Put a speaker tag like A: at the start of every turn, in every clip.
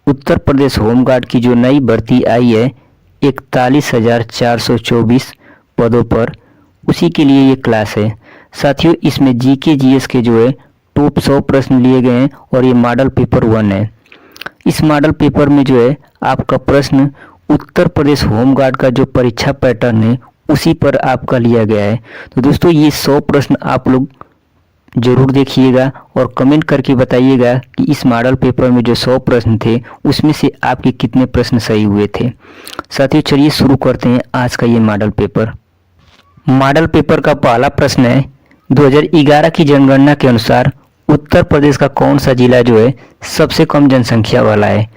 A: Uttar Pradesh home guard की जो नई भर्ती आई है 41,424 पदों पर, उसी के लिए ये क्लास है। साथियों, इसमें जीके जीएस के जो है टॉप 100 प्रश्न लिए गए हैं और ये मॉडल पेपर 1 है। इस मॉडल पेपर में जो है आपका प्रश्न उत्तर प्रदेश होमगार्ड का जो परीक्षा पैटर्न है उसी पर आपका लिया गया है। तो दोस्तों, ये 100 प्रश्न आप लोग जरूर देखिएगा और कमेंट करके बताइएगा कि इस मॉडल पेपर में जो 100 प्रश्न थे उसमें से आपके कितने प्रश्न सही हुए थे। साथियों, चलिए शुरू करते हैं आज का ये मॉडल पेपर। मॉडल पेपर का पहला प्रश्न है, 2011 की जनगणना के अनुसार उत्तर प्रदेश का कौन सा जिला जो है सबसे कम जनसंख्या वाला है।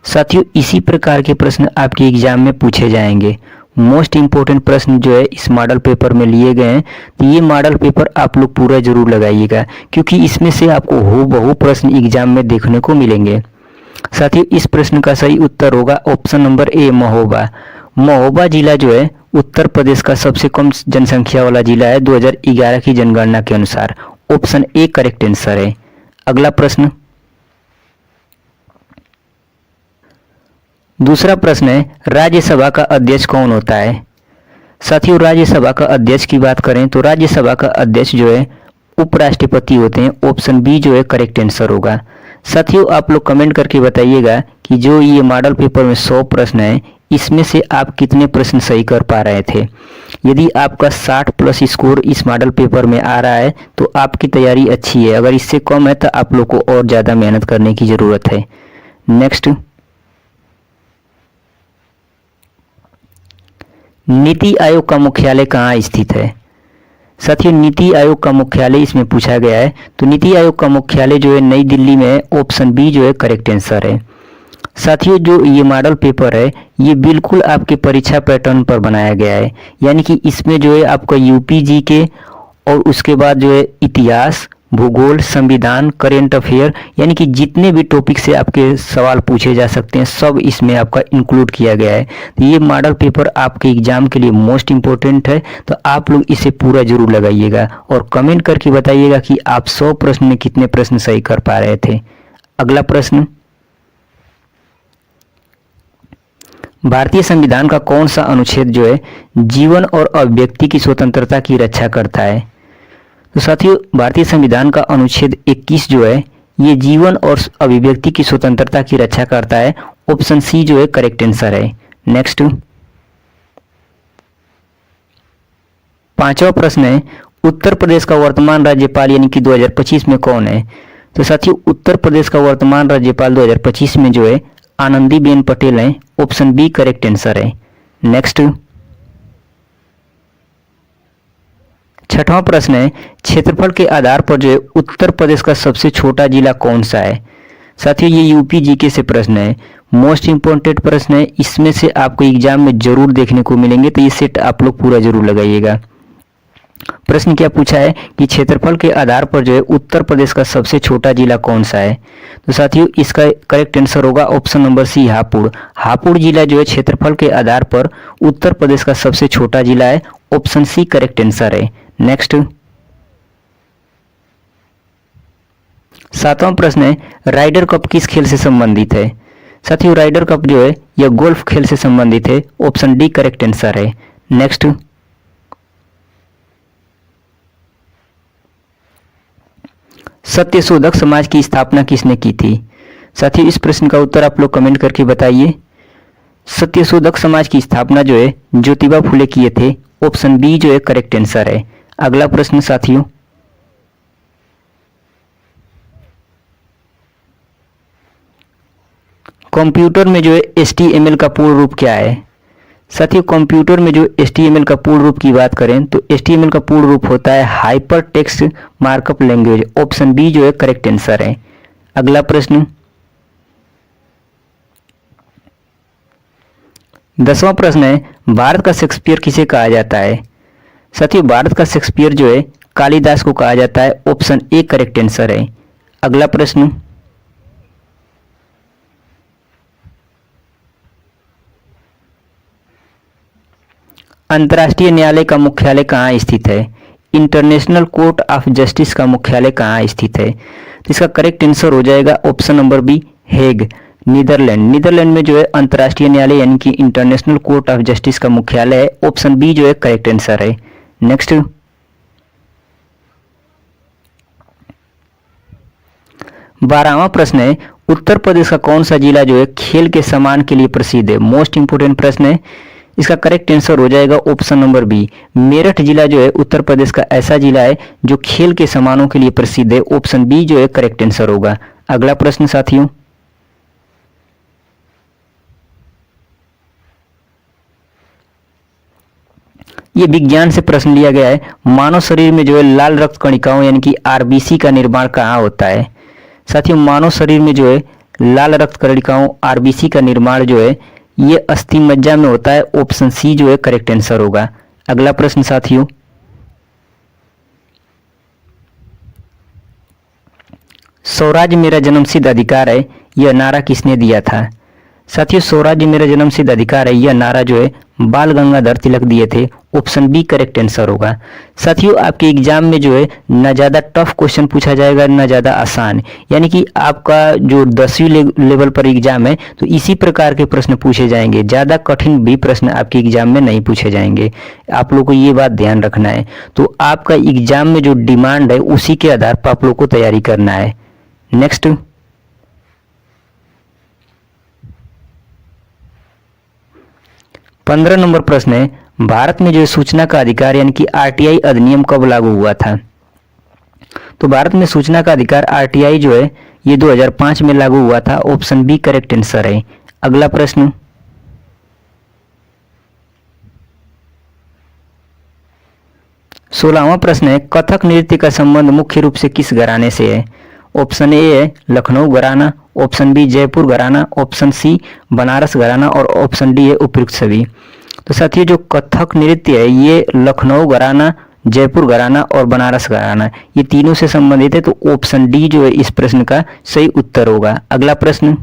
A: साथियों, इसी प्रकार के प्रश्न आपके एग्जाम में पूछे जाएंगे। मोस्ट इम्पोर्टेंट प्रश्न जो है इस मॉडल पेपर में लिए गए हैं, तो ये मॉडल पेपर आप लोग पूरा जरूर लगाइएगा क्योंकि इसमें से आपको हूबहू प्रश्न एग्जाम में देखने को मिलेंगे। साथियों, इस प्रश्न का सही उत्तर होगा option number A, Mahoba. Mahoba जिला जो है उत्तर प्रदेश का सबसे कम जनसंख्या वाला जिला है 2011 की जनगणना के अनुसार। ऑप्शन ए करेक्ट आंसर है। अगला प्रश्न, दूसरा प्रश्न है, राज्यसभा का अध्यक्ष कौन होता है। साथियों, राज्यसभा का अध्यक्ष की बात करें तो राज्यसभा का अध्यक्ष जो है उपराष्ट्रपति होते हैं। ऑप्शन बी जो है करेक्ट आंसर होगा। साथियों, आप लोग कमेंट करके बताइएगा कि जो ये मॉडल पेपर में 100 प्रश्न है इसमें से आप कितने प्रश्न सही कर पा रहे थे। यदि आपका 60 प्लस स्कोर इस मॉडल पेपर में आ रहा है तो आपकी तैयारी अच्छी है। अगर इससे कम है तो आप लोग को और ज़्यादा मेहनत करने की ज़रूरत है। नेक्स्ट, नीति आयोग का मुख्यालय कहाँ स्थित है। साथियों, नीति आयोग का मुख्यालय इसमें पूछा गया है, तो नीति आयोग का मुख्यालय जो है नई दिल्ली में है। ऑप्शन बी जो है करेक्ट आंसर है। साथियों, जो ये मॉडल पेपर है ये बिल्कुल आपके परीक्षा पैटर्न पर बनाया गया है, यानी कि इसमें जो है आपका यूपी जीके और उसके बाद जो है इतिहास, भूगोल, संविधान, करेंट अफेयर, यानी कि जितने भी टॉपिक से आपके सवाल पूछे जा सकते हैं सब इसमें आपका इंक्लूड किया गया है। तो ये मॉडल पेपर आपके एग्जाम के लिए मोस्ट इम्पोर्टेंट है, तो आप लोग इसे पूरा जरूर लगाइएगा और कमेंट करके बताइएगा कि आप 100 प्रश्न में कितने प्रश्न सही कर पा रहे थे। अगला प्रश्न, भारतीय संविधान का कौन सा अनुच्छेद जो है जीवन और अभिव्यक्ति की स्वतंत्रता की रक्षा करता है। तो साथियों, भारतीय संविधान का अनुच्छेद 21 जो है ये जीवन और अभिव्यक्ति की स्वतंत्रता की रक्षा करता है। ऑप्शन सी जो है करेक्ट आंसर है। नेक्स्ट, पांचवा प्रश्न है, उत्तर प्रदेश का वर्तमान राज्यपाल यानी कि 2025 में कौन है। तो साथियों, उत्तर प्रदेश का वर्तमान राज्यपाल 2025 में जो है आनंदीबेन पटेल हैं। ऑप्शन बी करेक्ट आंसर है। नेक्स्ट, छठवां प्रश्न है, क्षेत्रफल के आधार पर जो है उत्तर प्रदेश का सबसे छोटा जिला कौन सा है। साथियों, ये यूपी जीके से प्रश्न है, मोस्ट इंपोर्टेंट प्रश्न है, इसमें से आपको एग्जाम में जरूर देखने को मिलेंगे, तो ये सेट आप लोग पूरा जरूर लगाइएगा। प्रश्न क्या पूछा है कि क्षेत्रफल के आधार पर जो है उत्तर प्रदेश का सबसे छोटा जिला कौन सा है। तो साथियों, इसका करेक्ट आंसर होगा option number C, Hapur. Hapur जिला जो है क्षेत्रफल के आधार पर उत्तर प्रदेश का सबसे छोटा जिला है। ऑप्शन सी करेक्ट आंसर है। नेक्स्ट, सातवां प्रश्न है, राइडर कप किस खेल से संबंधित है। साथियों, राइडर कप जो है यह गोल्फ खेल से संबंधित है। ऑप्शन डी करेक्ट आंसर है। नेक्स्ट, सत्यशोधक समाज की स्थापना किसने की थी। साथियों, इस प्रश्न का उत्तर आप लोग कमेंट करके बताइए। सत्यशोधक समाज की स्थापना जो है ज्योतिबा फुले किए थे। ऑप्शन बी जो है करेक्ट आंसर है। अगला प्रश्न साथियों, कंप्यूटर में जो है HTML का पूर्ण रूप क्या है। साथियों, कंप्यूटर में जो HTML का पूर्ण रूप की बात करें तो HTML का पूर्ण रूप होता है hyper text markup language. Option B जो है करेक्ट आंसर है। अगला प्रश्न, 10वां प्रश्न है, भारत का शेक्सपियर किसे कहा जाता है। साथियों, भारत का शेक्सपियर जो है कालिदास को कहा जाता है। ऑप्शन ए करेक्ट आंसर है। अगला प्रश्न, अंतर्राष्ट्रीय न्यायालय का मुख्यालय कहाँ स्थित है। इंटरनेशनल कोर्ट ऑफ जस्टिस का मुख्यालय कहाँ स्थित है। तो इसका करेक्ट आंसर हो जाएगा option number B, Hague. Netherland. Netherland में जो है अंतर्राष्ट्रीय न्यायालय यानी कि इंटरनेशनल कोर्ट ऑफ जस्टिस का मुख्यालय है। ऑप्शन बी जो है करेक्ट आंसर है। नेक्स्ट 12वां प्रश्न है, उत्तर प्रदेश का कौन सा जिला जो है खेल के सामान के लिए प्रसिद्ध है? मोस्ट इंपोर्टेंट प्रश्न है। इसका करेक्ट आंसर हो जाएगा ऑप्शन नंबर बी। मेरठ जिला जो है उत्तर प्रदेश का ऐसा जिला है जो खेल के सामानों के लिए प्रसिद्ध है। ऑप्शन बी जो है करेक्ट आंसर होगा। अगला प्रश्न साथियों, ये विज्ञान से प्रश्न लिया गया है। मानव शरीर में जो है लाल रक्त कणिकाओं यानी कि आरबीसी का निर्माण कहाँ होता है? साथियों, मानव शरीर में जो है लाल रक्त कणिकाओं आरबीसी का निर्माण जो है ये अस्थि मज्जा में होता है। ऑप्शन सी जो है करेक्ट आंसर होगा। अगला प्रश्न साथियों, स्वराज्य मेरा जन्मसिद्ध अधिकार है, यह नारा किसने दिया था? साथियों, स्वराज्य मेरा जन्मसिद्ध अधिकार है यह नारा जो है बाल गंगाधर तिलक दिए थे। ऑप्शन बी करेक्ट आंसर होगा। साथियों, आपके एग्जाम में जो है ना ज़्यादा टफ क्वेश्चन पूछा जाएगा ना ज़्यादा आसान, यानी कि आपका जो 10वीं लेवल पर एग्जाम है तो इसी प्रकार के प्रश्न पूछे जाएंगे। ज़्यादा कठिन भी प्रश्न आपके एग्जाम में नहीं पूछे जाएंगे। आप लोग को ये बात ध्यान रखना है। तो आपका एग्जाम में जो डिमांड है उसी के आधार पर आप लोग को तैयारी करना है। नेक्स्ट 15 नंबर प्रश्न है, भारत में जो सूचना का अधिकार यानी कि आरटीआई अधिनियम कब लागू हुआ था? तो भारत में सूचना का अधिकार आरटीआई जो है ये 2005 में लागू हुआ था। ऑप्शन बी करेक्ट आंसर है। अगला प्रश्न 16वां प्रश्न है, कथक नृत्य का संबंध मुख्य रूप से किस घराने से है? ऑप्शन ए है लखनऊ घराना, ऑप्शन बी जयपुर घराना, ऑप्शन सी बनारस घराना और ऑप्शन डी है उपयुक्त सभी। तो साथियों, जो कथक नृत्य है ये लखनऊ घराना, जयपुर घराना और बनारस घराना ये तीनों से संबंधित है। तो ऑप्शन डी जो है इस प्रश्न का सही उत्तर होगा। अगला प्रश्न,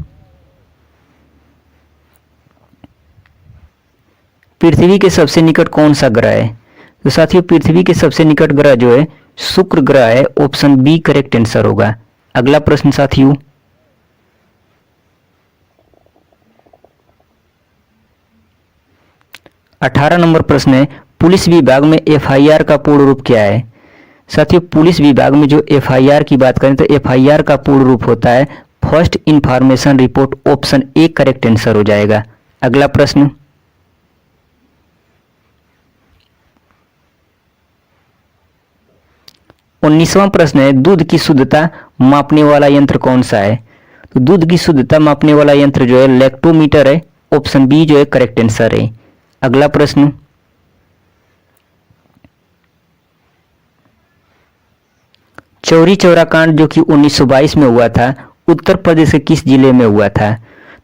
A: पृथ्वी के सबसे निकट कौन सा ग्रह है? तो साथियों, पृथ्वी के सबसे निकट ग्रह जो है शुक्र ग्रह है। ऑप्शन बी करेक्ट आंसर होगा। अगला प्रश्न साथियों, अठारह नंबर प्रश्न है, पुलिस विभाग में एफआईआर का पूर्ण रूप क्या है? साथियों, पुलिस विभाग में जो एफआईआर की बात करें तो एफआईआर का पूर्ण रूप होता है first information report. Option A correct answer हो जाएगा। अगला प्रश्न, 19वां प्रश्न है, दूध की शुद्धता मापने वाला यंत्र कौन सा है? तो दूध की शुद्धता मापने वाला यंत्र जो है लैक्टोमीटर है। ऑप्शन बी जो है करेक्ट आंसर है। अगला प्रश्न, चौरी चौरा कांड जो कि 1922 में हुआ था उत्तर प्रदेश के किस जिले में हुआ था?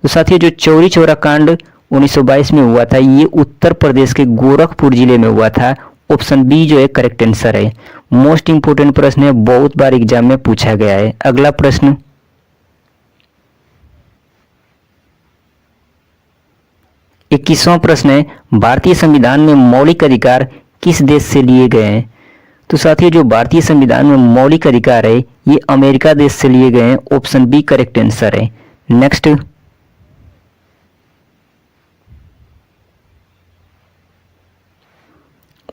A: तो साथियों, जो चौरी चौरा कांड 1922 में हुआ था ये उत्तर प्रदेश के गोरखपुर जिले में हुआ था। ऑप्शन बी जो है करेक्ट आंसर है। मोस्ट इंपोर्टेंट प्रश्न है, बहुत बार एग्जाम में पूछा गया है। अगला प्रश्न, 21वां प्रश्न है, भारतीय संविधान में मौलिक अधिकार किस देश से लिए गए हैं? तो साथियों, जो भारतीय संविधान में मौलिक अधिकार है ये अमेरिका देश से लिए गए हैं। ऑप्शन बी करेक्ट आंसर है। नेक्स्ट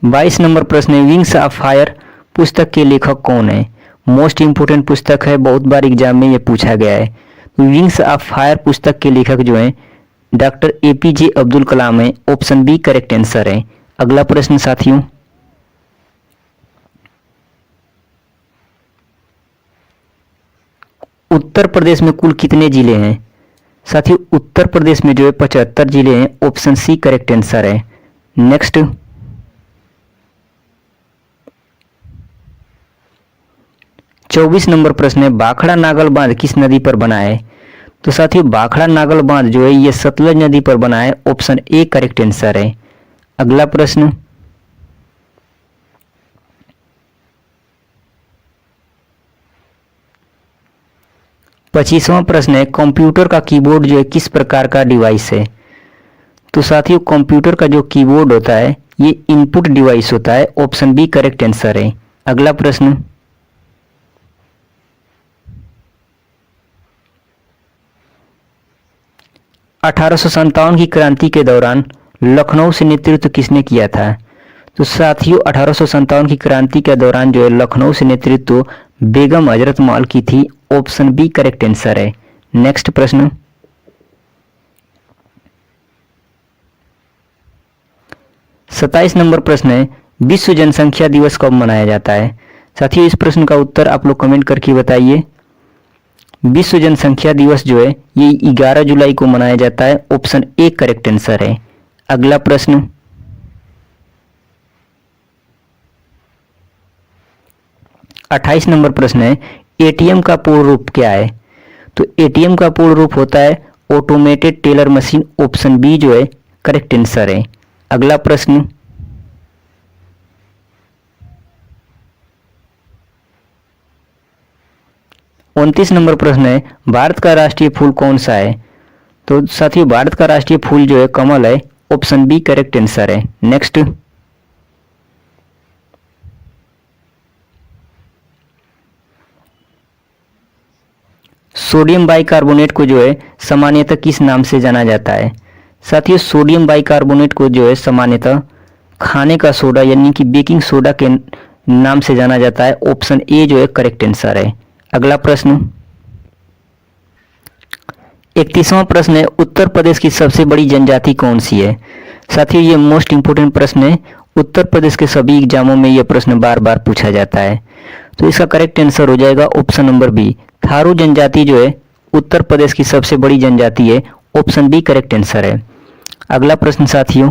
A: 22 नंबर प्रश्न है, विंग्स ऑफ फायर पुस्तक के लेखक कौन है? मोस्ट इंपोर्टेंट पुस्तक है, बहुत बार एग्जाम में ये पूछा गया है। विंग्स ऑफ फायर पुस्तक के लेखक जो हैं डॉक्टर एपीजे अब्दुल कलाम है। ऑप्शन बी करेक्ट आंसर है। अगला प्रश्न साथियों, उत्तर प्रदेश में कुल कितने जिले हैं? साथियों, उत्तर प्रदेश में जो है 75 जिले हैं। ऑप्शन सी करेक्ट आंसर है। नेक्स्ट 24 नंबर प्रश्न है, भाखड़ा नागल बांध किस नदी पर बना है? तो साथियों, भाखड़ा नागल बांध जो है ये सतलज नदी पर बना है। ऑप्शन ए करेक्ट आंसर है। अगला प्रश्न, पच्चीसवां प्रश्न है, कंप्यूटर का कीबोर्ड जो है किस प्रकार का डिवाइस है? तो साथियों, कंप्यूटर का जो कीबोर्ड होता है ये इनपुट डिवाइस होता है। ऑप्शन बी करेक्ट आंसर है। अगला प्रश्न, 1857 की क्रांति के दौरान लखनऊ से नेतृत्व किसने किया था? तो साथियों 1857 की क्रांति के दौरान जो है लखनऊ से नेतृत्व बेगम हजरत महल की थी। ऑप्शन बी करेक्ट आंसर है। नेक्स्ट प्रश्न, 27 नंबर प्रश्न है, विश्व जनसंख्या दिवस कब मनाया जाता है? साथियों इस प्रश्न का उत्तर आप लोग कमेंट करके बताइए। विश्व जनसंख्या दिवस जो है ये 11 जुलाई को मनाया जाता है। ऑप्शन ए करेक्ट आंसर है। अगला प्रश्न, 28 नंबर प्रश्न है, एटीएम का पूर्ण रूप क्या है? तो एटीएम का पूर्ण रूप होता है automated teller machine. Option B जो है करेक्ट आंसर है। अगला प्रश्न, 29 नंबर प्रश्न है, भारत का राष्ट्रीय फूल कौन सा है? तो साथियों भारत का राष्ट्रीय फूल जो है कमल है। ऑप्शन बी करेक्ट आंसर है। नेक्स्ट, सोडियम बाइकार्बोनेट को जो है सामान्यतः किस नाम से जाना जाता है? साथियों सोडियम बाइकार्बोनेट को जो है सामान्यतः खाने का सोडा यानी कि बेकिंग सोडा के नाम से जाना जाता है। ऑप्शन ए जो है करेक्ट आंसर है। अगला प्रश्न, 31वां प्रश्न है, उत्तर प्रदेश की सबसे बड़ी जनजाति कौन सी है? साथियों ये मोस्ट इंपोर्टेंट प्रश्न है। उत्तर प्रदेश के सभी एग्जामों में यह प्रश्न बार बार पूछा जाता है। तो इसका करेक्ट आंसर हो जाएगा ऑप्शन नंबर बी। थारू जनजाति जो है उत्तर प्रदेश की सबसे बड़ी जनजाति है। ऑप्शन बी करेक्ट आंसर है। अगला प्रश्न साथियों,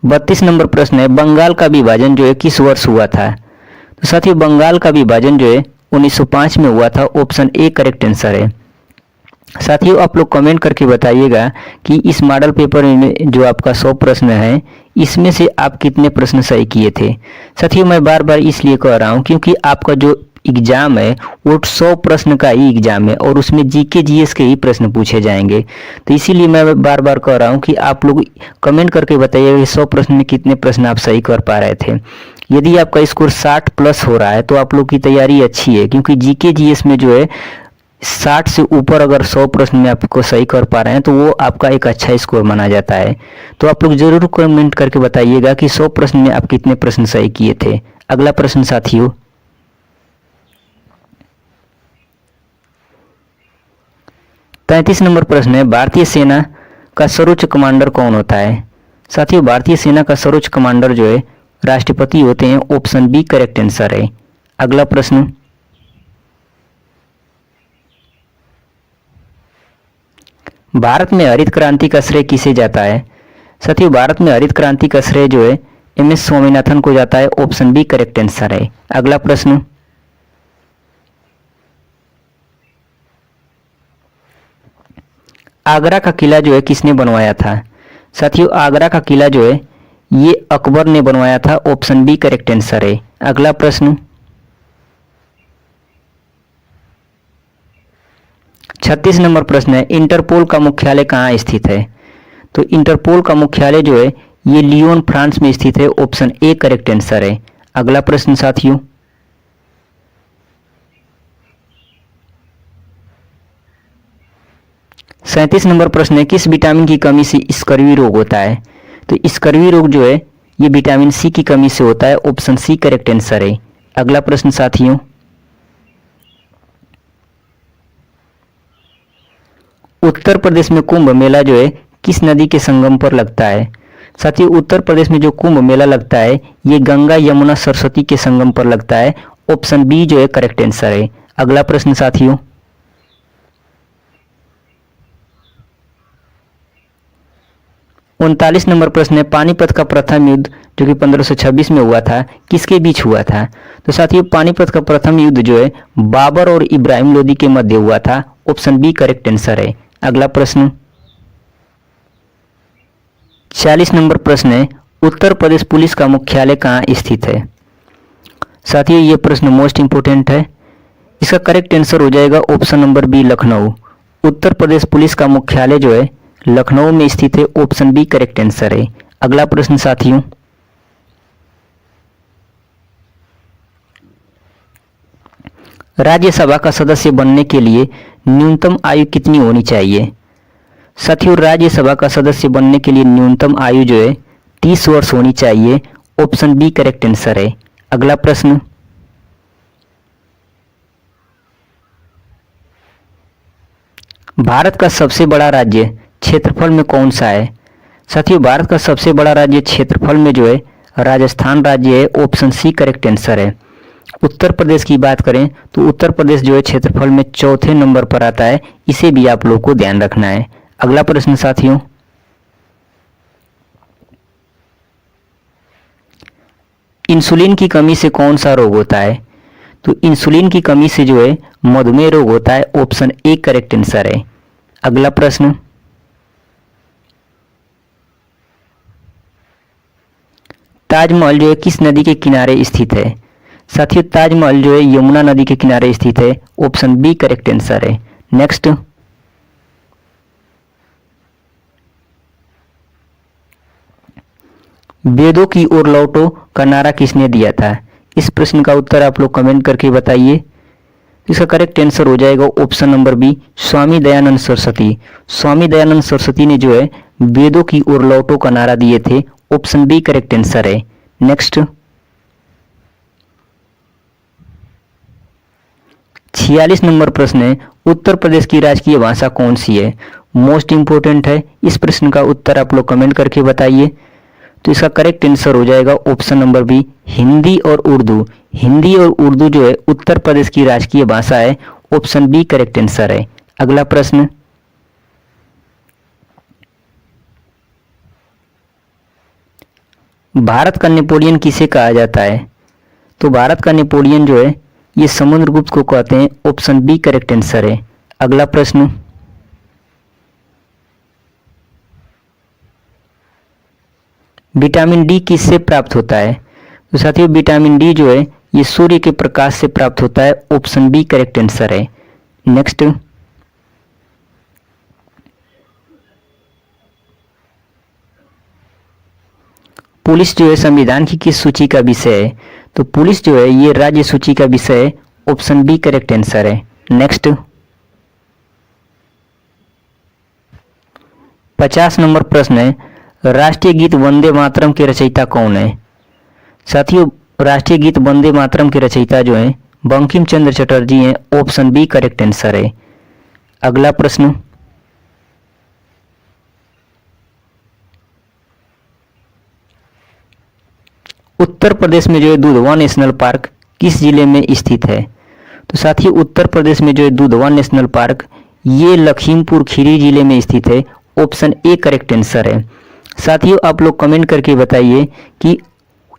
A: 32 नंबर प्रश्न है, बंगाल का विभाजन जो है किस वर्ष हुआ था? तो साथियों बंगाल का विभाजन जो है 1905 में हुआ था। ऑप्शन ए करेक्ट आंसर है। साथियों आप लोग कमेंट करके बताइएगा कि इस मॉडल पेपर में जो आपका 100 प्रश्न है इसमें से आप कितने प्रश्न सही किए थे। साथियों मैं बार बार इसलिए कह रहा हूं क्योंकि आपका जो एग्जाम है वो 100 प्रश्न का ही एग्जाम है और उसमें जीके जीएस के ही प्रश्न पूछे जाएंगे। तो इसीलिए मैं बार बार कह रहा हूं कि आप लोग कमेंट करके बताइएगा कि 100 प्रश्न में कितने प्रश्न आप सही कर पा रहे थे। यदि आपका स्कोर 60 प्लस हो रहा है तो आप लोग की तैयारी अच्छी है, क्योंकि जीके जीएस में जो है 60 से ऊपर अगर 100 प्रश्न में आपको सही कर पा रहे हैं तो वो आपका एक अच्छा स्कोर माना जाता है। तो आप लोग जरूर कमेंट करके बताइएगा कि 100 प्रश्न में आप कितने प्रश्न सही किए थे। अगला प्रश्न साथियों, 33 नंबर प्रश्न है, भारतीय सेना का सर्वोच्च कमांडर कौन होता है? साथियों भारतीय सेना का सर्वोच्च कमांडर जो है राष्ट्रपति होते हैं। ऑप्शन बी करेक्ट आंसर है। अगला प्रश्न, भारत में हरित क्रांति का श्रेय किसे जाता है? साथियों भारत में हरित क्रांति का श्रेय जो है एम एस स्वामीनाथन को जाता है। ऑप्शन बी करेक्ट आंसर है। अगला प्रश्न, आगरा का किला जो है किसने बनवाया था? साथियों आगरा का किला जो है ये अकबर ने बनवाया था। ऑप्शन बी करेक्ट आंसर है। अगला प्रश्न, 36 नंबर प्रश्न है, इंटरपोल का मुख्यालय कहाँ स्थित है? तो इंटरपोल का मुख्यालय जो है ये लियोन फ्रांस में स्थित है। ऑप्शन ए करेक्ट आंसर है। अगला प्रश्न साथियों, सैंतीस नंबर प्रश्न है, किस विटामिन की कमी से स्कर्वी रोग होता है? तो स्कर्वी रोग जो है ये विटामिन सी की कमी से होता है। ऑप्शन सी करेक्ट आंसर है। अगला प्रश्न साथियों, उत्तर प्रदेश में कुंभ मेला जो है किस नदी के संगम पर लगता है? साथियों उत्तर प्रदेश में जो कुंभ मेला लगता है ये गंगा यमुना सरस्वती के संगम पर लगता है। ऑप्शन बी जो है करेक्ट आंसर है। अगला प्रश्न साथियों, 39 नंबर प्रश्न है, पानीपत का प्रथम युद्ध जो कि 1526 में हुआ था किसके बीच हुआ था? तो साथियों पानीपत का प्रथम युद्ध जो है बाबर और इब्राहिम लोदी के मध्य हुआ था। ऑप्शन बी करेक्ट आंसर है। अगला प्रश्न, 40 नंबर प्रश्न है, उत्तर प्रदेश पुलिस का मुख्यालय कहाँ स्थित है? साथियों ये प्रश्न मोस्ट इंपोर्टेंट है। इसका करेक्ट आंसर हो जाएगा option number B Lucknow. Uttar Pradesh police का मुख्यालय जो है लखनऊ में स्थित है। ऑप्शन बी करेक्ट आंसर है। अगला प्रश्न साथियों, राज्यसभा का सदस्य बनने के लिए न्यूनतम आयु कितनी होनी चाहिए? साथियों, राज्यसभा का सदस्य बनने के लिए न्यूनतम आयु जो है 30 वर्ष होनी चाहिए। ऑप्शन बी करेक्ट आंसर है। अगला प्रश्न, भारत का सबसे बड़ा राज्य क्षेत्रफल में कौन सा है? साथियों, भारत का सबसे बड़ा राज्य क्षेत्रफल में जो है राजस्थान राज्य है। ऑप्शन सी करेक्ट आंसर है। उत्तर प्रदेश की बात करें तो उत्तर प्रदेश जो है क्षेत्रफल में चौथे नंबर पर आता है। इसे भी आप लोगों को ध्यान रखना है। अगला प्रश्न साथियों, इंसुलिन की कमी से कौन सा रोग होता है? तो इंसुलिन की कमी से जो है मधुमेह रोग होता है। ऑप्शन ए करेक्ट आंसर है। अगला प्रश्न, ताजमहल जो है किस नदी के किनारे स्थित है? साथियों, ताजमहल जो है यमुना नदी के किनारे स्थित है। ऑप्शन बी करेक्ट आंसर है। नेक्स्ट, वेदों की ओर लौटो का नारा किसने दिया था? इस प्रश्न का उत्तर आप लोग कमेंट करके बताइए। इसका करेक्ट आंसर हो जाएगा option number B, Swami Dayanand Saraswati. Swami Dayanand Saraswati ने जो है वेदों की ओर लौटो का नारा दिए थे। ऑप्शन बी करेक्ट आंसर है। नेक्स्ट, 46 नंबर प्रश्न है, उत्तर प्रदेश की राजकीय भाषा कौन सी है? मोस्ट इंपोर्टेंट है। इस प्रश्न का उत्तर आप लोग कमेंट करके बताइए। तो इसका करेक्ट आंसर हो जाएगा ऑप्शन नंबर बी, हिंदी और उर्दू। हिंदी और उर्दू जो है उत्तर प्रदेश की राजकीय भाषा है। ऑप्शन बी करेक्ट आंसर है। अगला प्रश्न, भारत का नेपोलियन किसे कहा जाता है? तो भारत का नेपोलियन जो है ये समुद्रगुप्त को कहते हैं। ऑप्शन बी करेक्ट आंसर है। अगला प्रश्न, विटामिन डी किससे प्राप्त होता है? तो साथियों, विटामिन डी जो है ये सूर्य के प्रकाश से प्राप्त होता है। ऑप्शन बी करेक्ट आंसर है। नेक्स्ट, पुलिस जो है संविधान की किस सूची का विषय है? तो पुलिस जो है ये राज्य सूची का विषय है। ऑप्शन बी करेक्ट आंसर है। नेक्स्ट, 50 नंबर प्रश्न है, राष्ट्रीय गीत वंदे मातरम के रचयिता कौन है? साथियों, राष्ट्रीय गीत वंदे मातरम के रचयिता जो है बंकिम चंद्र चटर्जी हैं। ऑप्शन बी करेक्ट आंसर है। अगला प्रश्न, उत्तर प्रदेश में जो है दुधवा नेशनल पार्क किस जिले में स्थित है? तो साथियों, उत्तर प्रदेश में जो है दुधवा नेशनल पार्क ये लखीमपुर खीरी जिले में स्थित है। ऑप्शन ए करेक्ट आंसर है। साथियों, आप लोग कमेंट करके बताइए कि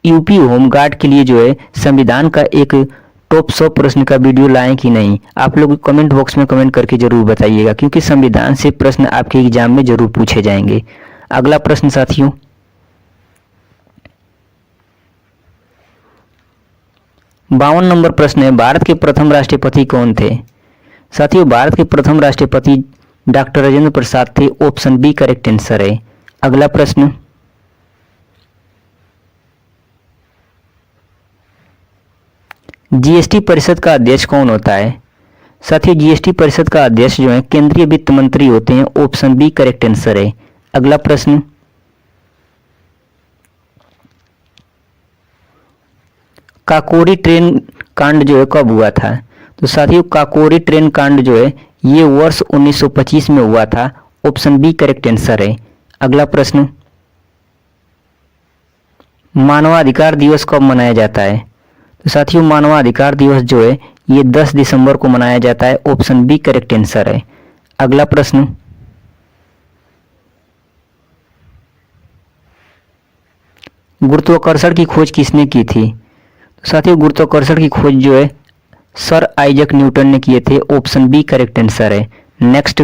A: यूपी होमगार्ड के लिए जो है संविधान का एक टॉप 100 प्रश्न का वीडियो लाएं कि नहीं। आप लोग कमेंट बॉक्स में कमेंट करके जरूर बताइएगा, क्योंकि संविधान से प्रश्न आपके एग्जाम में जरूर पूछे जाएंगे। अगला प्रश्न साथियों, 52 नंबर प्रश्न है, भारत के प्रथम राष्ट्रपति कौन थे? साथियों, भारत के प्रथम राष्ट्रपति डॉक्टर राजेंद्र प्रसाद थे। ऑप्शन बी करेक्ट आंसर है। अगला प्रश्न, जीएसटी परिषद का अध्यक्ष कौन होता है? साथियों, जीएसटी परिषद का अध्यक्ष जो है केंद्रीय वित्त मंत्री होते हैं। ऑप्शन बी करेक्ट आंसर है। अगला प्रश्न, काकोरी ट्रेन कांड जो है कब हुआ था? तो साथियों, काकोरी ट्रेन कांड जो है ये वर्ष 1925 में हुआ था। ऑप्शन बी करेक्ट आंसर है। अगला प्रश्न, मानवाधिकार दिवस कब मनाया जाता है? तो साथियों, मानवाधिकार दिवस जो है ये 10 दिसंबर को मनाया जाता है। ऑप्शन बी करेक्ट आंसर है। अगला प्रश्न, गुरुत्वाकर्षण की खोज किसने की थी? तो साथियों, गुरुत्वाकर्षण की खोज जो है सर आइजक न्यूटन ने किए थे। ऑप्शन बी करेक्ट आंसर है। नेक्स्ट,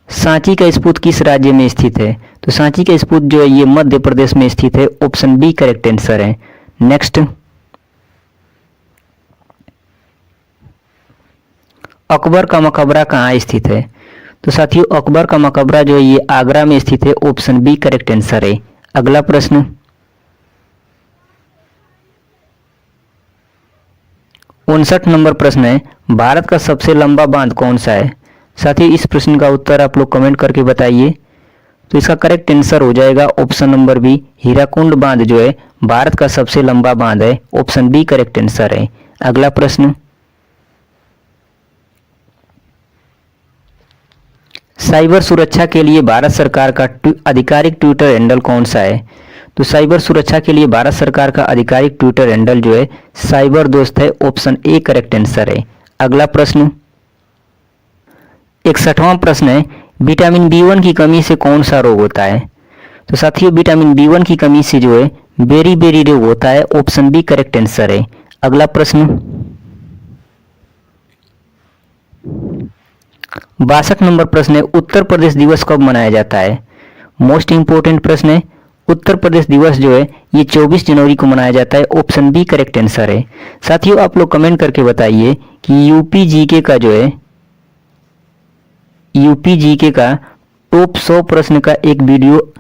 A: सांची का स्तूप किस राज्य में स्थित है? तो सांची का स्तूप जो है ये मध्य प्रदेश में स्थित है। ऑप्शन बी करेक्ट आंसर है। नेक्स्ट, अकबर का मकबरा कहाँ स्थित है? तो साथियों, अकबर का मकबरा जो है ये आगरा में स्थित है। ऑप्शन बी करेक्ट आंसर है। अगला प्रश्न, 59 नंबर प्रश्न है, भारत का सबसे लंबा बांध कौन सा है। साथियों इस प्रश्न का उत्तर आप लोग कमेंट करके बताइए। तो इसका करेक्ट आंसर हो जाएगा ऑप्शन नंबर बी, हीराकुंड बांध जो है भारत का सबसे लंबा बांध है। ऑप्शन बी करेक्ट आंसर है। अगला प्रश्न, साइबर सुरक्षा के लिए भारत सरकार का आधिकारिक ट्विटर हैंडल कौन सा है। तो साइबर सुरक्षा के लिए भारत सरकार का आधिकारिक ट्विटर हैंडल जो है साइबर दोस्त है। ऑप्शन ए करेक्ट आंसर है। अगला प्रश्न, 61वां प्रश्न है, विटामिन बी1 की कमी से कौन सा रोग होता है। तो साथियों विटामिन बी1 की कमी से जो है बेरी बेरी रोग होता है। ऑप्शन बी करेक्ट आंसर है। अगला प्रश्न, 62 नंबर प्रश्न है, उत्तर प्रदेश दिवस कब मनाया जाता है। मोस्ट इंपोर्टेंट प्रश्न है। उत्तर प्रदेश दिवस जो है ये 24 जनवरी को मनाया जाता है। ऑप्शन बी करेक्ट आंसर है। साथियों आप लोग कमेंट करके बताइए कि यूपी जीके का जो है यूपी जीके का टॉप 100 प्रश्न का एक वीडियो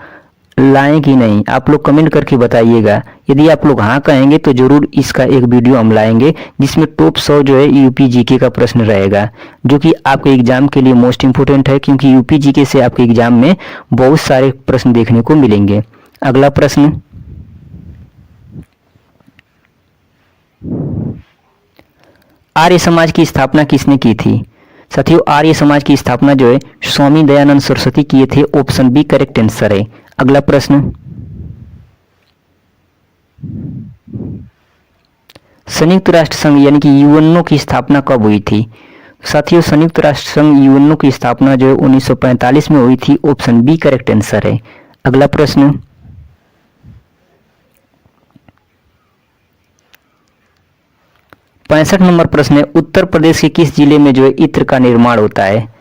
A: लाएं कि नहीं, आप लोग कमेंट करके बताइएगा। यदि आप लोग हाँ कहेंगे तो जरूर इसका एक वीडियो हम लाएंगे जिसमें टॉप 100 जो है यूपी जीके का प्रश्न रहेगा, जो कि आपके एग्जाम के लिए मोस्ट इंपोर्टेंट है, क्योंकि यूपी जीके से आपके एग्जाम में बहुत सारे प्रश्न देखने को मिलेंगे। अगला प्रश्न, आर्य समाज की स्थापना किसने की थी। साथियों आर्य समाज की स्थापना जो है स्वामी दयानंद सरस्वती किए थे। ऑप्शन बी करेक्ट आंसर है। अगला प्रश्न, संयुक्त राष्ट्र संघ यानी कि यूएनओ की स्थापना कब हुई थी। साथियों संयुक्त राष्ट्र संघ यूएनओ की स्थापना जो है 1945 में हुई थी। ऑप्शन बी करेक्ट आंसर है। अगला प्रश्न, 65 नंबर प्रश्न है, उत्तर प्रदेश के किस जिले में जो है इत्र का निर्माण होता है।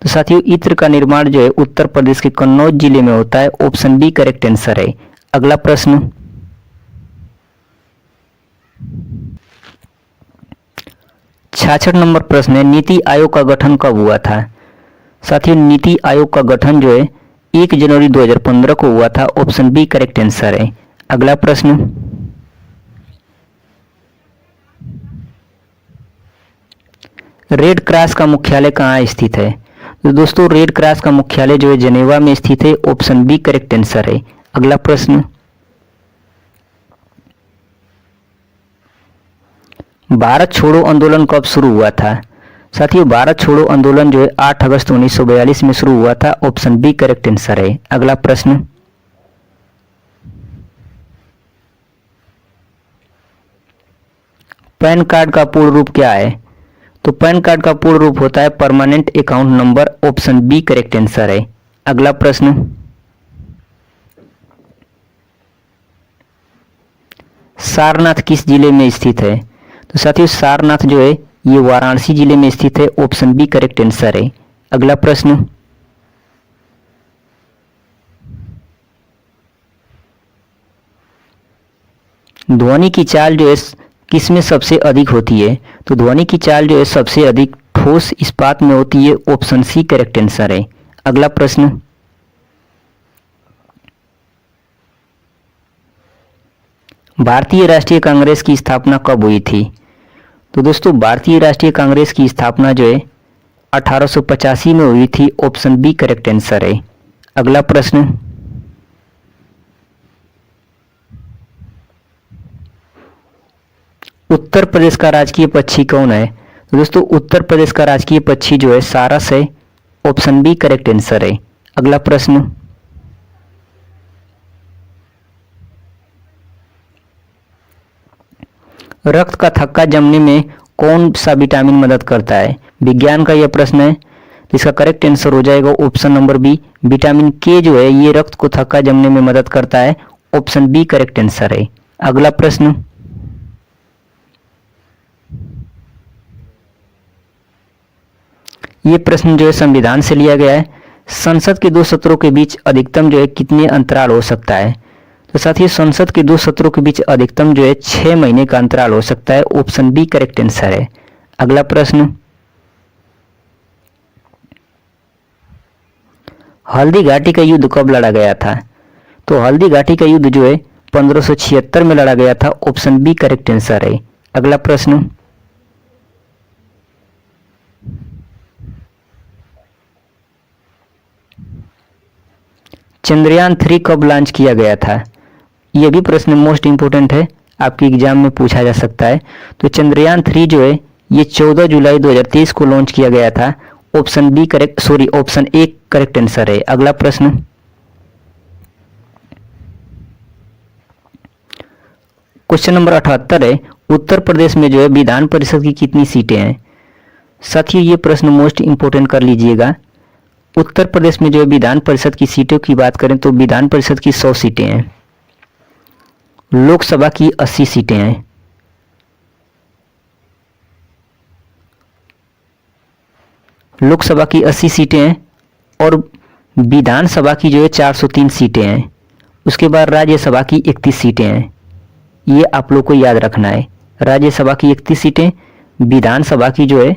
A: तो साथियों इत्र का निर्माण जो है उत्तर प्रदेश के कन्नौज जिले में होता है। ऑप्शन बी करेक्ट आंसर है। अगला प्रश्न, 66 नंबर प्रश्न है, नीति आयोग का गठन कब हुआ था। साथियों नीति आयोग का गठन जो है 1 जनवरी 2015 को हुआ था। ऑप्शन बी करेक्ट आंसर है। अगला प्रश्न, रेड क्रॉस का मुख्यालय कहाँ स्थित है। तो दोस्तों रेड क्रॉस का मुख्यालय जो है जेनेवा में स्थित है। ऑप्शन बी करेक्ट आंसर है। अगला प्रश्न, भारत छोड़ो आंदोलन कब शुरू हुआ था। साथियों भारत छोड़ो आंदोलन जो है 8 अगस्त 1942 में शुरू हुआ था। ऑप्शन बी करेक्ट आंसर है। अगला प्रश्न, पैन कार्ड का पूर्ण रूप क्या है। तो पैन कार्ड का पूर्ण रूप होता है permanent account number. Option B correct answer है। अगला प्रश्न, सारनाथ किस जिले में स्थित है। तो साथियों सारनाथ जो है ये वाराणसी जिले में स्थित है। ऑप्शन बी करेक्ट आंसर है। अगला प्रश्न, ध्वनि की चाल जो है किसमें सबसे अधिक होती है। तो ध्वनि की चाल जो है सबसे अधिक ठोस इस्पात में होती है। ऑप्शन सी करेक्ट आंसर है। अगला प्रश्न, भारतीय राष्ट्रीय कांग्रेस की स्थापना कब हुई थी। तो दोस्तों भारतीय राष्ट्रीय कांग्रेस की स्थापना जो है 1885 में हुई थी। ऑप्शन बी करेक्ट आंसर है। अगला प्रश्न, उत्तर प्रदेश का राजकीय पक्षी कौन है। तो दोस्तों उत्तर प्रदेश का राजकीय पक्षी जो है सारस है। ऑप्शन बी करेक्ट आंसर है। अगला प्रश्न, रक्त का थक्का जमने में कौन सा विटामिन मदद करता है। विज्ञान का यह प्रश्न है। तो इसका करेक्ट आंसर हो जाएगा ऑप्शन नंबर बी, विटामिन के जो है ये रक्त को थक्का जमने में मदद करता है। ऑप्शन बी करेक्ट आंसर है। अगला प्रश्न, ये प्रश्न जो है संविधान से लिया गया है। संसद के 2 सत्रों के बीच अधिकतम जो है कितने अंतराल हो सकता है। तो साथियों संसद के 2 सत्रों के बीच अधिकतम जो है 6 महीने का अंतराल हो सकता है। ऑप्शन बी करेक्ट आंसर है। अगला प्रश्न, हल्दी घाटी का युद्ध कब लड़ा गया था। तो हल्दी घाटी का युद्ध जो है 1576 में लड़ा गया था। ऑप्शन बी करेक्ट आंसर है। अगला प्रश्न, चंद्रयान 3 कब लॉन्च किया गया था? यह भी प्रश्न मोस्ट इंपोर्टेंट है, आपके एग्जाम में पूछा जा सकता है। तो चंद्रयान 3 जो है ये 14 जुलाई 2023 को लॉन्च किया गया था। ऑप्शन ए करेक्ट आंसर है। अगला प्रश्न, क्वेश्चन नंबर 78 है, उत्तर प्रदेश में जो है विधान परिषद की कितनी सीटें हैं? साथियों ये प्रश्न मोस्ट इंपोर्टेंट कर लीजिएगा। उत्तर प्रदेश में जो है विधान परिषद की सीटों की बात करें तो विधान परिषद की 100 सीटें हैं, लोकसभा की 80 सीटें हैं। लोकसभा की 80 सीटें हैं और विधानसभा की जो है 403 सीटें हैं। उसके बाद राज्यसभा की 31 सीटें हैं। ये आप लोग को याद रखना है, राज्यसभा की 31 सीटें, विधानसभा की जो है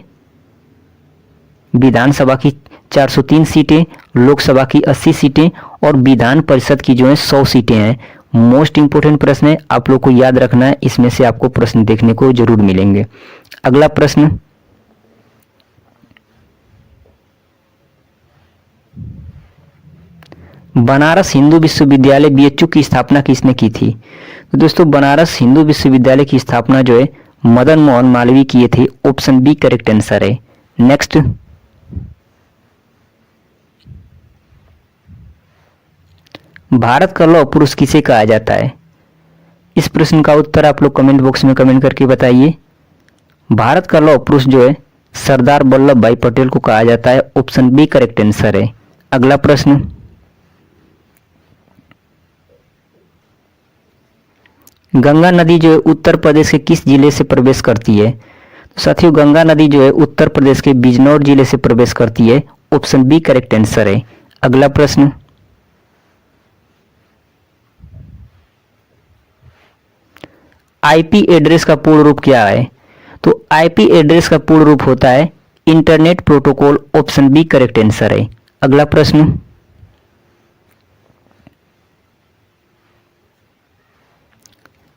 A: विधानसभा की 403 सीटें, लोकसभा की 80 सीटें और विधान परिषद की जो है 100 सीटें हैं। मोस्ट इंपोर्टेंट प्रश्न है, आप लोग को याद रखना है, इसमें से आपको प्रश्न देखने को जरूर मिलेंगे। अगला प्रश्न, बनारस हिंदू विश्वविद्यालय बीएचयू की स्थापना किसने की थी? तो दोस्तों बनारस हिंदू विश्वविद्यालय की स्थापना जो है मदन मोहन मालवीय किए थे। ऑप्शन बी करेक्ट आंसर है। नेक्स्ट, भारत का लौह पुरुष किसे कहा जाता है? इस प्रश्न का उत्तर आप लोग कमेंट बॉक्स में कमेंट करके बताइए। भारत का लौह पुरुष जो है सरदार वल्लभ भाई पटेल को कहा जाता है। ऑप्शन बी करेक्ट आंसर है। अगला प्रश्न, गंगा नदी जो है उत्तर प्रदेश के किस जिले से प्रवेश करती है? तो साथियों गंगा नदी जो है उत्तर प्रदेश के बिजनौर जिले से प्रवेश करती है। ऑप्शन बी करेक्ट आंसर है। अगला प्रश्न, आईपी एड्रेस का पूर्ण रूप क्या है? तो आईपी एड्रेस का पूर्ण रूप होता है internet protocol. Option B correct answer है। अगला प्रश्न,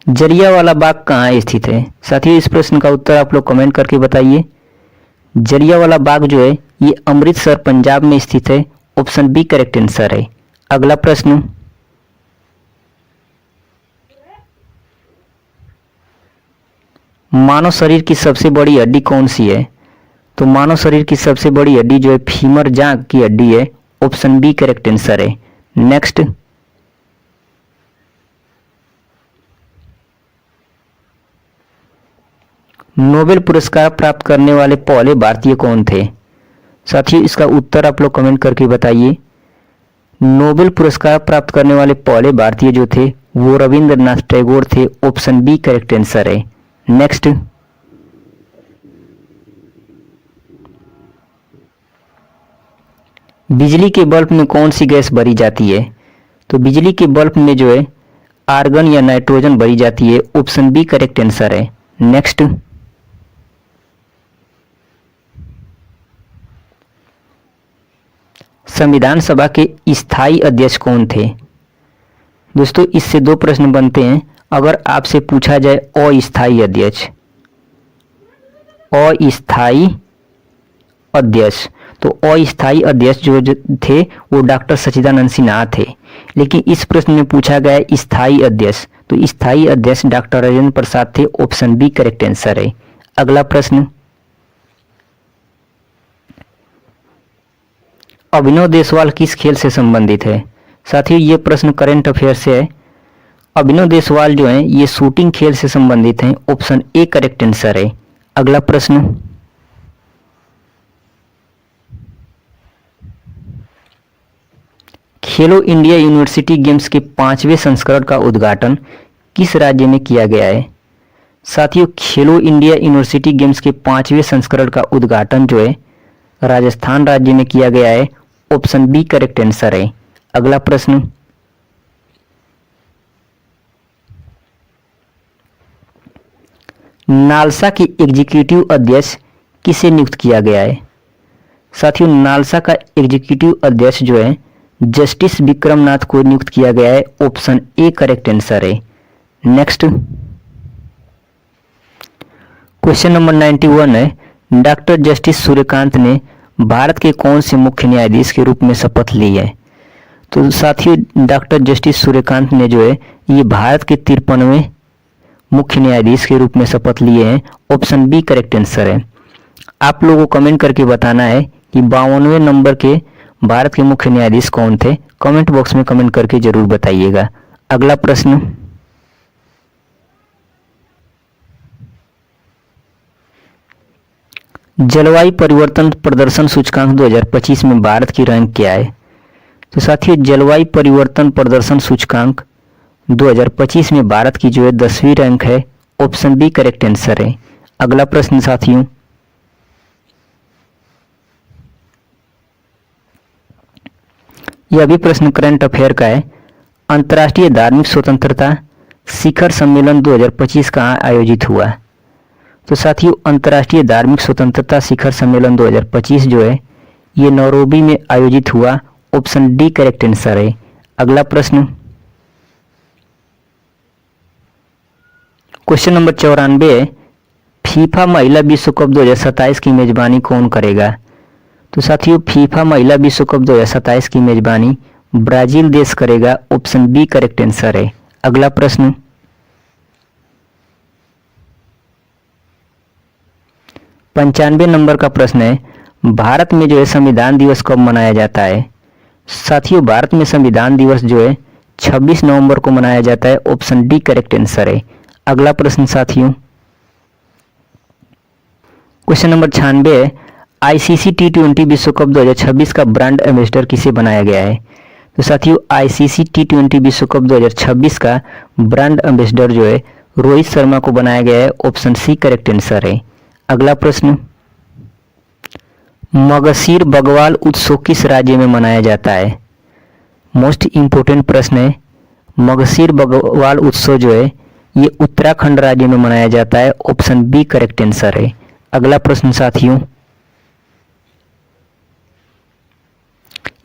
A: जलियांवाला बाग कहाँ स्थित है? साथियों इस प्रश्न का उत्तर आप लोग कमेंट करके बताइए। जलियांवाला बाग जो है ये अमृतसर पंजाब में स्थित है। ऑप्शन बी करेक्ट आंसर है। अगला प्रश्न, मानव शरीर की सबसे बड़ी हड्डी कौन सी है? तो मानव शरीर की सबसे बड़ी हड्डी जो है फीमर जांघ की हड्डी है। ऑप्शन बी करेक्ट आंसर है। नेक्स्ट, नोबेल पुरस्कार प्राप्त करने वाले पहले भारतीय कौन थे? साथियों इसका उत्तर आप लोग कमेंट करके बताइए। नोबेल पुरस्कार प्राप्त करने वाले पहले भारतीय जो थे वो रविंद्रनाथ टैगोर थे। ऑप्शन बी करेक्ट आंसर है। नेक्स्ट, बिजली के बल्ब में कौन सी गैस भरी जाती है? तो बिजली के बल्ब में जो है आर्गन या नाइट्रोजन भरी जाती है। ऑप्शन बी करेक्ट आंसर है। नेक्स्ट, संविधान सभा के स्थायी अध्यक्ष कौन थे? दोस्तों इससे दो प्रश्न बनते हैं। अगर आपसे पूछा जाए अस्थायी अध्यक्ष, अस्थायी अध्यक्ष, तो अस्थायी अध्यक्ष जो थे वो डॉक्टर सच्चिदानंद सिन्हा थे। लेकिन इस प्रश्न में पूछा गया स्थायी अध्यक्ष, तो स्थायी अध्यक्ष डॉक्टर राजेंद्र प्रसाद थे। ऑप्शन बी करेक्ट आंसर है। अगला प्रश्न, अभिनव देशवाल किस खेल से संबंधित है? साथियों ये प्रश्न करंट अफेयर से है। अभिनव देशवाल जो हैं ये शूटिंग खेल से संबंधित हैं। ऑप्शन ए करेक्ट आंसर है। अगला प्रश्न, खेलो इंडिया यूनिवर्सिटी गेम्स के 5वें संस्करण का उद्घाटन किस राज्य में किया गया है? साथियों खेलो इंडिया यूनिवर्सिटी गेम्स के 5वें संस्करण का उद्घाटन जो है राजस्थान राज्य में किया गया है। ऑप्शन बी करेक्ट आंसर है। अगला प्रश्न, नालसा के एग्जीक्यूटिव अध्यक्ष किसे नियुक्त किया गया है? साथियों नालसा का एग्जीक्यूटिव अध्यक्ष जो है जस्टिस विक्रमनाथ को नियुक्त किया गया है। ऑप्शन ए करेक्ट आंसर है। नेक्स्ट, क्वेश्चन नंबर 91 है, डॉक्टर जस्टिस सूर्यकांत ने भारत के कौन से मुख्य न्यायाधीश के रूप में शपथ ली है? तो साथियों डॉक्टर जस्टिस सूर्यकांत ने जो है ये भारत के 53वें मुख्य न्यायाधीश के रूप में शपथ लिए हैं। ऑप्शन बी करेक्ट आंसर है। आप लोगों को कमेंट करके बताना है कि 52वें नंबर के भारत के मुख्य न्यायाधीश कौन थे। कमेंट बॉक्स में कमेंट करके जरूर बताइएगा। अगला प्रश्न, जलवायु परिवर्तन प्रदर्शन सूचकांक 2025 में भारत की रैंक क्या है? तो साथियों जलवायु परिवर्तन प्रदर्शन सूचकांक 2025 में भारत की जो है 10वीं रैंक है। ऑप्शन बी करेक्ट आंसर है। अगला प्रश्न साथियों, यह भी प्रश्न करंट अफेयर का है। अंतर्राष्ट्रीय धार्मिक स्वतंत्रता शिखर सम्मेलन 2025 कहाँ आयोजित हुआ? तो साथियों अंतर्राष्ट्रीय धार्मिक स्वतंत्रता शिखर सम्मेलन 2025 जो है ये नैरोबी में आयोजित हुआ। ऑप्शन डी करेक्ट आंसर है। अगला प्रश्न, क्वेश्चन नंबर 94 है, फीफा महिला विश्व कप 2027 की मेजबानी कौन करेगा? तो साथियों फीफा महिला विश्व कप 2027 की मेजबानी ब्राजील देश करेगा। ऑप्शन बी करेक्ट आंसर है। अगला प्रश्न, 95 नंबर का प्रश्न है, भारत में जो है संविधान दिवस कब मनाया जाता है? साथियों भारत में संविधान दिवस जो है 26 नवंबर को मनाया जाता है। ऑप्शन डी करेक्ट आंसर है। अगला प्रश्न साथियों, क्वेश्चन नंबर 96 है, आईसीसी T20 विश्व कप 2026 का ब्रांड एम्बेसडर किसे बनाया गया है? तो साथियों आईसीसी T20 विश्व कप 2026 का ब्रांड एम्बेसडर जो है रोहित शर्मा को बनाया गया है। ऑप्शन सी करेक्ट आंसर है। अगला प्रश्न, मगसीर बगवाल उत्सव किस राज्य में मनाया जाता है? मोस्ट इंपोर्टेंट प्रश्न है। मगसीर बगवाल उत्सव जो है ये उत्तराखंड राज्य में मनाया जाता है। ऑप्शन बी करेक्ट आंसर है। अगला प्रश्न साथियों,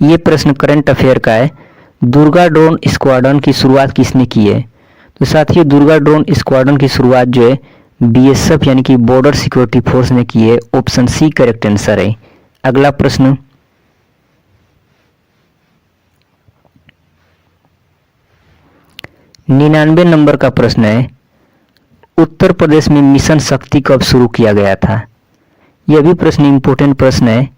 A: ये प्रश्न करंट अफेयर का है। दुर्गा ड्रोन स्क्वाड्रन की शुरुआत किसने की है? तो साथियों दुर्गा ड्रोन स्क्वाड्रन की शुरुआत जो है बीएसएफ यानी कि बॉर्डर सिक्योरिटी फोर्स ने की है। ऑप्शन सी करेक्ट आंसर है। अगला प्रश्न, 99 नंबर का प्रश्न है, उत्तर प्रदेश में मिशन शक्ति कब शुरू किया गया था? यह भी प्रश्न इंपोर्टेंट प्रश्न है।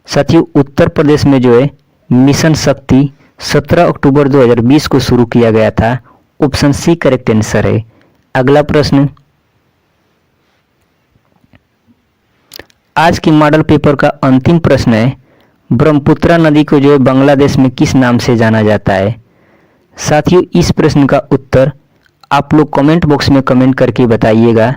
A: साथियों उत्तर प्रदेश में जो है मिशन शक्ति 17 अक्टूबर 2020 को शुरू किया गया था। ऑप्शन सी करेक्ट आंसर है। अगला प्रश्न, आज के मॉडल पेपर का अंतिम प्रश्न है, ब्रह्मपुत्रा नदी को जो है बांग्लादेश में किस नाम से जाना जाता है? साथियों इस प्रश्न का उत्तर आप लोग कमेंट बॉक्स में कमेंट करके बताइएगा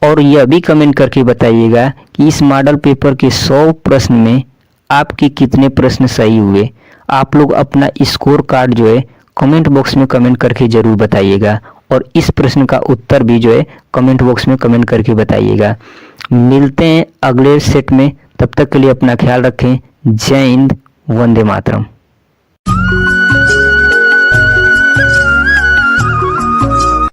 A: और यह भी कमेंट करके बताइएगा कि इस मॉडल पेपर के 100 प्रश्न में आपके कितने प्रश्न सही हुए। आप लोग अपना स्कोर कार्ड जो है कमेंट बॉक्स में कमेंट करके जरूर बताइएगा और इस प्रश्न का उत्तर भी जो है कमेंट बॉक्स में कमेंट करके बताइएगा। मिलते हैं अगले सेट में, तब तक के लिए अपना ख्याल रखें। जय हिंद, वंदे मातरम।